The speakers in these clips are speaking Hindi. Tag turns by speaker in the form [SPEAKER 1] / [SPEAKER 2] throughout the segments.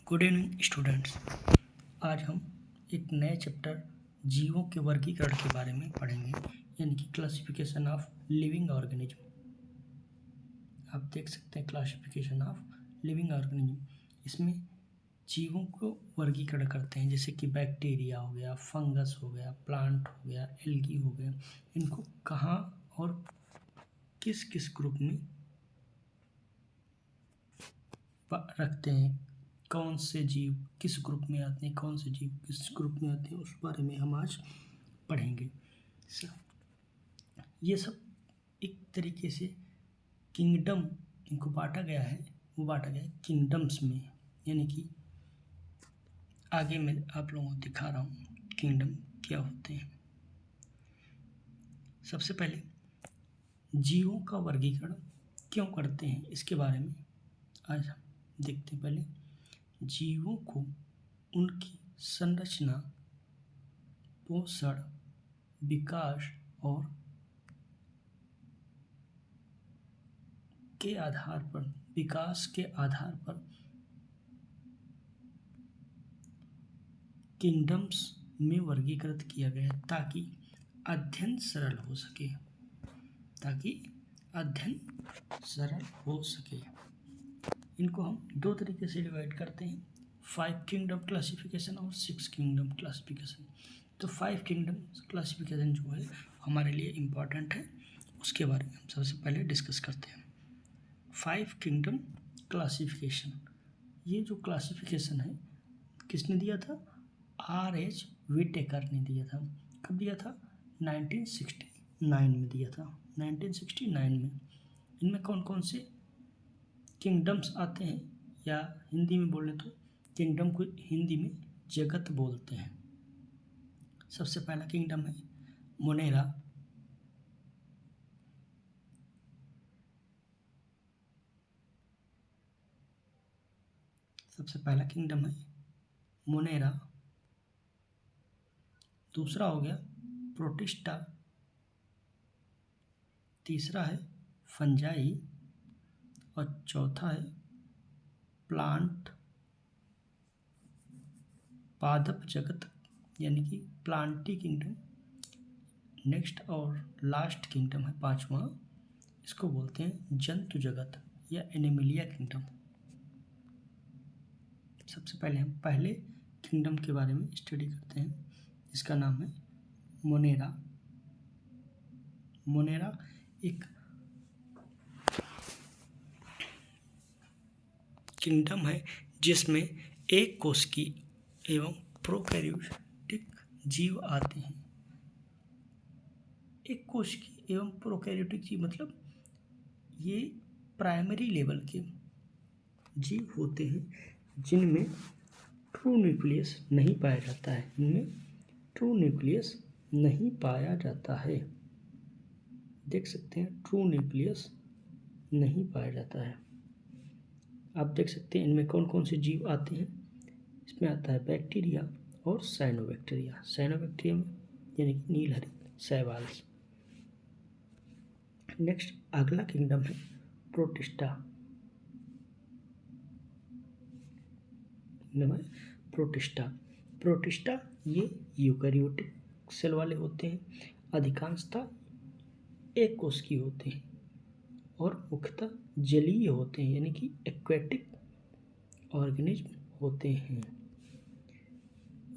[SPEAKER 1] Good evening students. आज हम एक नए चैप्टर जीवों के वर्गीकरण के बारे में पढ़ेंगे, यानी कि क्लासिफिकेशन ऑफ लिविंग ऑर्गेनिज्म। आप देख सकते हैं क्लासिफिकेशन ऑफ लिविंग ऑर्गेनिज्म। इसमें जीवों को वर्गीकरण करते हैं, जैसे कि बैक्टीरिया हो गया, फंगस हो गया, प्लांट हो गया, एल्गी हो गया। इनको कहाँ और किस किस ग्रुप में रखते हैं, कौन से जीव किस ग्रुप में आते हैं, कौन से जीव किस ग्रुप में आते हैं, उस बारे में हम आज पढ़ेंगे। ये सब एक तरीके से किंगडम, इनको बांटा गया है, वो बांटा गया है किंगडम्स में, यानी कि आगे मैं आप लोगों को दिखा रहा हूँ किंगडम क्या होते हैं। सबसे पहले जीवों का वर्गीकरण क्यों करते हैं, इसके बारे में आज हम देखते हैं। पहले जीवों को उनकी संरचना, पोषण, विकास और के आधार पर, विकास के आधार पर किंगडम्स में वर्गीकृत किया गया है, ताकि अध्ययन सरल हो सके, इनको हम दो तरीके से डिवाइड करते हैं, 5 किंगडम क्लासिफिकेशन और 6 किंगडम क्लासिफिकेशन। तो 5 किंगडम क्लासिफिकेशन जो है हमारे लिए इम्पॉर्टेंट है, उसके बारे में हम सबसे पहले डिस्कस करते हैं। 5 किंगडम क्लासिफिकेशन, ये जो क्लासिफिकेशन है किसने दिया था? R.H. व्हिटेकर ने दिया था। कब दिया था? 1969 में दिया था, 1969 में। इनमें कौन कौन से किंगडम्स आते हैं, या हिंदी में बोले तो किंगडम को हिंदी में जगत बोलते हैं। सबसे पहला किंगडम है मोनेरा। सबसे पहला किंगडम है मोनेरा। दूसरा हो गया प्रोटिस्टा। तीसरा है फंजाई। और चौथा है प्लांट, पादप जगत, यानी कि प्लांटी किंगडम। नेक्स्ट और लास्ट किंगडम है पांचवा, इसको बोलते हैं जंतु जगत या एनिमलिया किंगडम। सबसे पहले हम पहले किंगडम के बारे में स्टडी करते हैं, इसका नाम है मोनेरा। मोनेरा एक किंगडम है जिसमें एक कोशिकी एवं प्रोकैरियोटिक जीव आते हैं। एक कोशिकी एवं प्रोकैरियोटिक जीव मतलब ये प्राइमरी लेवल के जीव होते हैं जिनमें ट्रू न्यूक्लियस नहीं पाया जाता है, देख सकते हैं ट्रू न्यूक्लियस नहीं पाया जाता है। आप देख सकते हैं इनमें कौन कौन से जीव आते हैं। इसमें आता है बैक्टीरिया और साइनोबैक्टीरिया में यानी कि नीलहरित शैवाल्स। नेक्स्ट अगला किंगडम है प्रोटिस्टा। प्रोटिस्टा ये यूकैरियोटिक सेल वाले होते हैं, अधिकांशतः एक कोशिकी होते हैं और मुख्यतः जलीय होते हैं, यानी कि एक्वेटिक ऑर्गेनिज्म होते हैं।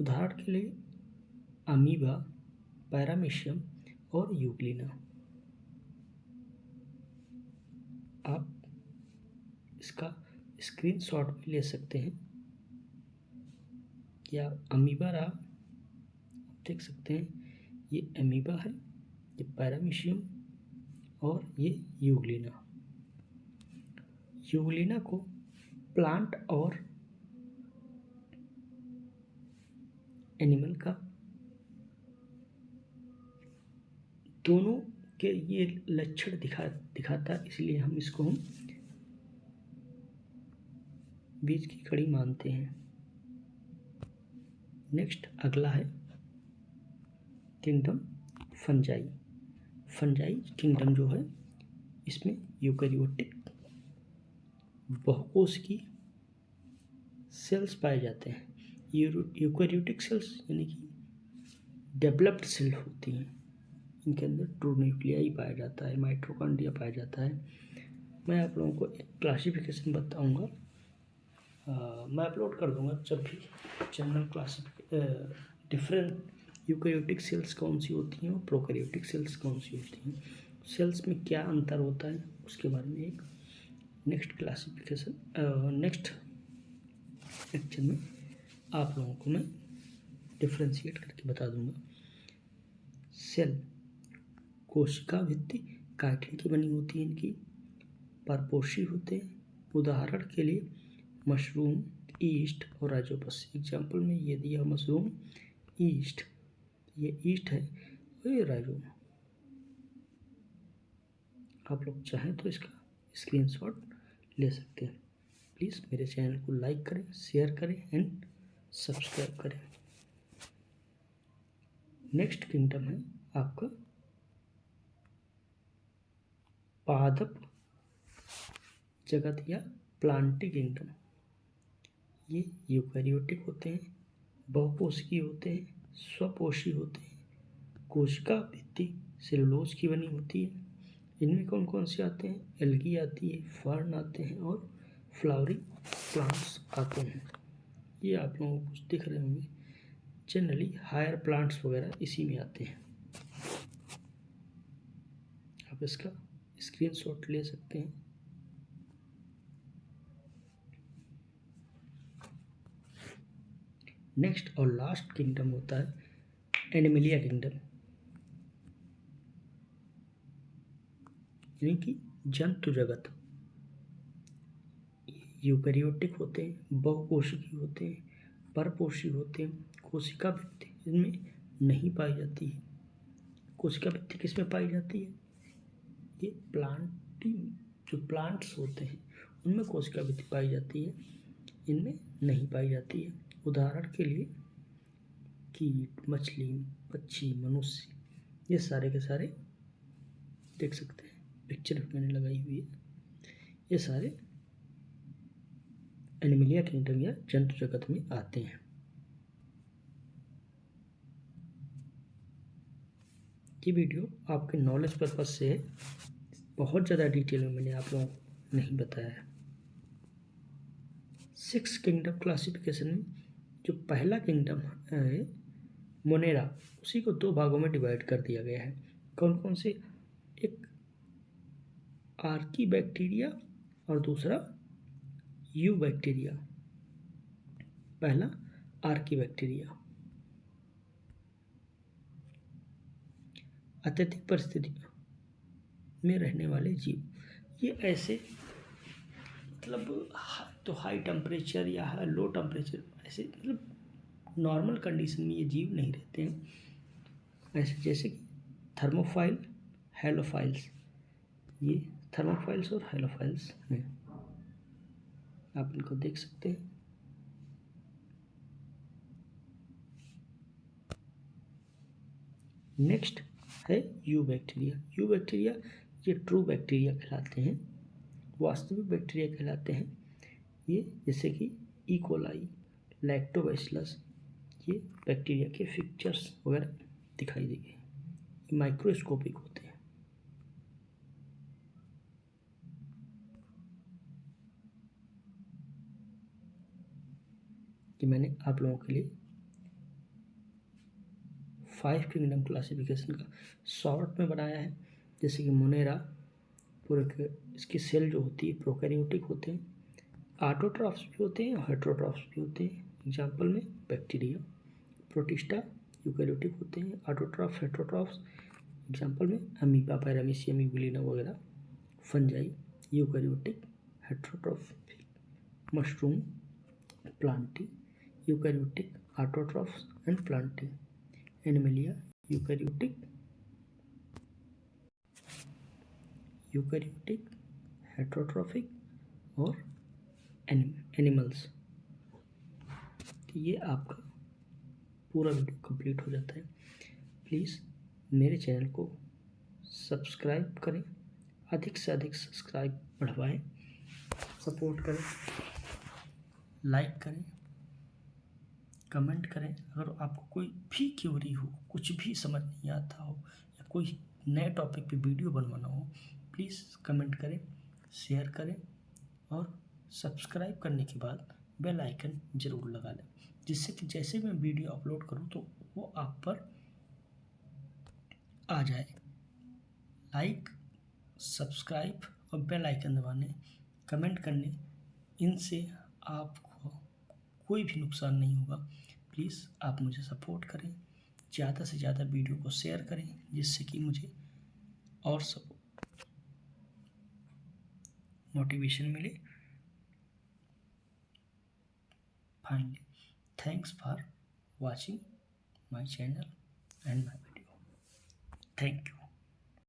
[SPEAKER 1] उदाहरण के लिए अमीबा, पैरामीशियम और यूग्लिना। आप इसका स्क्रीनशॉट भी ले सकते हैं। या अमीबा रहा, आप देख सकते हैं ये अमीबा है, ये पैरामीशियम और ये यूग्लिना को प्लांट और एनिमल का दोनों के ये लक्षण दिखाता है, इसलिए हम इसको बीच की कड़ी मानते हैं। नेक्स्ट अगला है किंगडम फंजाई किंगडम जो है, इसमें यूकैरियोटिक बहुकोशिकी सेल्स पाए जाते हैं। यूकैरियोटिक सेल्स यानी कि डेवलप्ड सेल होती हैं, इनके अंदर ट्रू न्यूक्लियाई पाया जाता है, माइटोकॉन्ड्रिया पाया जाता है। मैं आप लोगों को एक क्लासिफिकेशन बताऊंगा, मैं अपलोड कर दूंगा जब भी जनरल डिफरेंट यूकैरियोटिक सेल्स कौन सी होती हैं और प्रोकैरियोटिक सेल्स कौन सी होती हैं, सेल्स में क्या अंतर होता है, उसके बारे में एक नेक्स्ट लेक्चर में आप लोगों को मैं डिफ्रेंशिएट करके बता दूंगा। सेल कोशिका भित्ति काइटिन की बनी होती है, इनकी परपोषी होते हैं। उदाहरण के लिए मशरूम, ईस्ट और राइजोपस। एग्जाम्पल में ये दिया मशरूम, ईस्ट, ये ईस्ट है और ये राइजोम। आप लोग चाहें तो इसका स्क्रीनशॉट ले सकते हैं। प्लीज़ मेरे चैनल को लाइक करें, शेयर करें एंड सब्सक्राइब करें। नेक्स्ट किंगडम है आपका पादप जगत या प्लांटी किंगडम। ये यूकैरियोटिक होते हैं, बहुकोशिकीय होते हैं, स्वपोषी होते हैं, कोशिका भित्ति सेलुलोज की बनी होती है। इनमें कौन कौन से आते हैं? एल्गी आती है, फर्न आते हैं और फ्लावरिंग प्लांट्स आते हैं। ये आप लोगों को कुछ दिख रहे होंगे, जनरली हायर प्लांट्स वगैरह इसी में आते हैं। आप इसका स्क्रीनशॉट ले सकते हैं। नेक्स्ट और लास्ट किंगडम होता है एनिमलिया किंगडम, यानी कि जंतु जगत। यूकैरियोटिक होते हैं, बहुकोशिकीय होते हैं, परपोषी होते हैं, कोशिका भित्ति इनमें नहीं पाई जाती है। कोशिका भित्ति किस में पाई जाती है? ये जो प्लांट्स होते हैं उनमें कोशिका भित्ति पाई जाती है, इनमें नहीं पाई जाती है। उदाहरण के लिए कीट, मछली, पक्षी, मनुष्य, ये सारे के सारे देख सकते हैं, पिक्चर मैंने लगाई हुई है। ये सारे एनिमलिया किंगडम या जंतु जगत में आते हैं। ये वीडियो आपके नॉलेज पर्पज से है, बहुत ज़्यादा डिटेल में मैंने आप लोगों को नहीं बताया है। 6 किंगडम क्लासिफिकेशन में जो पहला किंगडम है मोनेरा, उसी को 2 भागों में डिवाइड कर दिया गया है। कौन कौन से? एक आर्की बैक्टीरिया और दूसरा यू बैक्टीरिया। पहला आर्की बैक्टीरिया, अत्यधिक परिस्थितियों में रहने वाले जीव। ये ऐसे मतलब तो हाई टेम्परेचर या लो टेम्परेचर, ऐसे मतलब नॉर्मल कंडीशन में ये जीव नहीं रहते हैं। ऐसे जैसे कि थर्मोफाइल, हेलोफाइल्स, ये थर्मोफाइल्स और हेलोफाइल्स हैं, आप इनको देख सकते हैं। नेक्स्ट है यू बैक्टीरिया। यू बैक्टीरिया ये ट्रू बैक्टीरिया कहलाते हैं, वास्तविक बैक्टीरिया कहलाते हैं। ये जैसे कि ई कोलाई, लैक्टोबैसिलस, ये बैक्टीरिया के फीचर्स वगैरह दिखाई देंगे, माइक्रोस्कोपिक होते हैं। कि मैंने आप लोगों के लिए 5 किंगडम क्लासिफिकेशन का शॉर्ट में बनाया है। जैसे कि मोनेरा, पूरे इसकी सेल जो होती है प्रोकैरियोटिक होते हैं, ऑटोट्रॉफ्स भी होते हैं और हेटेरोट्रॉफ्स भी होते हैं। एग्जाम्पल में बैक्टीरिया। प्रोटिस्टा यूकैरियोटिक होते हैं, ऑटोट्रॉफ, हेटेरोट्रॉफ्स। एग्जाम्पल में अमीबा, पैरामीशियम, यूग्लिना वगैरह। Fungi eukaryotic, heterotrophic. Mushroom Plantae, eukaryotic, autotrophs and Plantae. Animalia eukaryotic, heterotrophic और एनिमल्स। ये आपका पूरा वीडियो कंप्लीट हो जाता है। प्लीज़ मेरे चैनल को सब्सक्राइब करें, अधिक से अधिक सब्सक्राइब बढ़वाएं, सपोर्ट करें, लाइक करें। कमेंट करें। अगर आपको कोई भी क्वेरी हो, कुछ भी समझ नहीं आता हो या कोई नए टॉपिक पे वीडियो बनवाना हो, प्लीज़ कमेंट करें, शेयर करें और सब्सक्राइब करने के बाद बेल आइकन ज़रूर लगा लें, जिससे कि जैसे मैं वीडियो अपलोड करूं तो वो आप पर आ जाए। लाइक, सब्सक्राइब और बेल आइकन दबाने, कमेंट करने, इनसे आपको कोई भी नुकसान नहीं होगा। प्लीज़ आप मुझे सपोर्ट करें, ज़्यादा से ज़्यादा वीडियो को शेयर करें, जिससे कि मुझे और सब मोटिवेशन मिले। Finally, thanks for watching my channel and my video. Thank you.